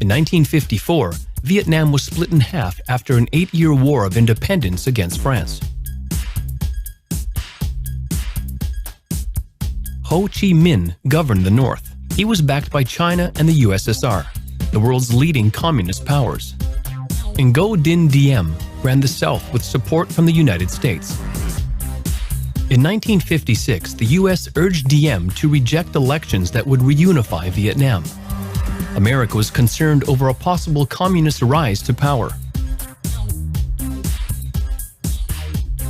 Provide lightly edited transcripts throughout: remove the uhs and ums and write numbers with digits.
In 1954, Vietnam was split in half after an 8-year war of independence against France. Ho Chi Minh governed the North. He was backed by China and the USSR, the world's leading communist powers. Ngo Dinh Diem ran the South with support from the United States. In 1956, the US urged Diem to reject elections that would reunify Vietnam. America was concerned over a possible communist rise to power.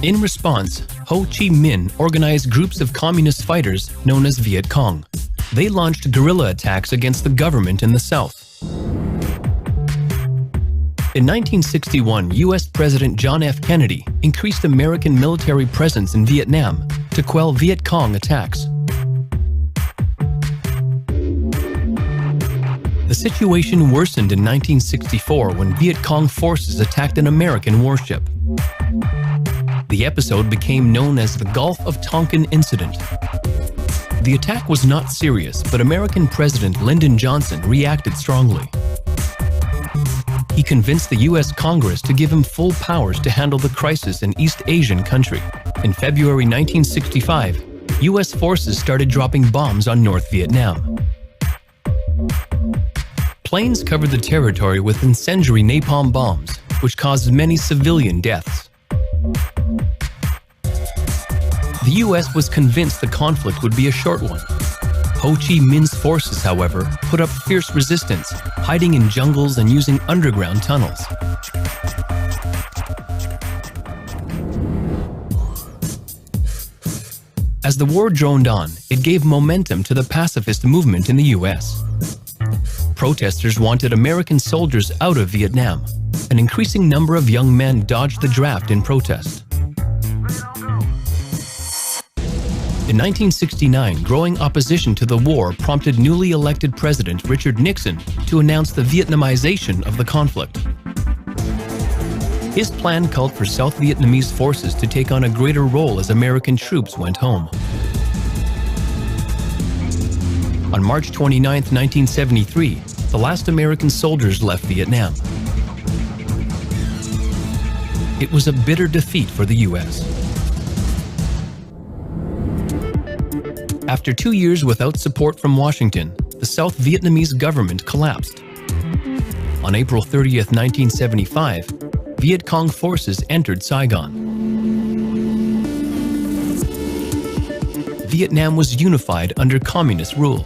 In response, Ho Chi Minh organized groups of communist fighters known as Viet Cong. They launched guerrilla attacks against the government in the South. In 1961, US President John F. Kennedy increased American military presence in Vietnam to quell Viet Cong attacks. The situation worsened in 1964 when Viet Cong forces attacked an American warship. The episode became known as the Gulf of Tonkin Incident. The attack was not serious, but American President Lyndon Johnson reacted strongly. He convinced the US Congress to give him full powers to handle the crisis in East Asian country. In February 1965, US forces started dropping bombs on North Vietnam. Planes covered the territory with incendiary napalm bombs, which caused many civilian deaths. The US was convinced the conflict would be a short one. Ho Chi Minh's forces, however, put up fierce resistance, hiding in jungles and using underground tunnels. As the war droned on, it gave momentum to the pacifist movement in the US. Protesters wanted American soldiers out of Vietnam. An increasing number of young men dodged the draft in protest. In 1969, growing opposition to the war prompted newly elected President Richard Nixon to announce the Vietnamization of the conflict. His plan called for South Vietnamese forces to take on a greater role as American troops went home. On March 29, 1973, the last American soldiers left Vietnam. It was a bitter defeat for the US. After 2 years without support from Washington, the South Vietnamese government collapsed. On April 30, 1975, Viet Cong forces entered Saigon. Vietnam was unified under communist rule.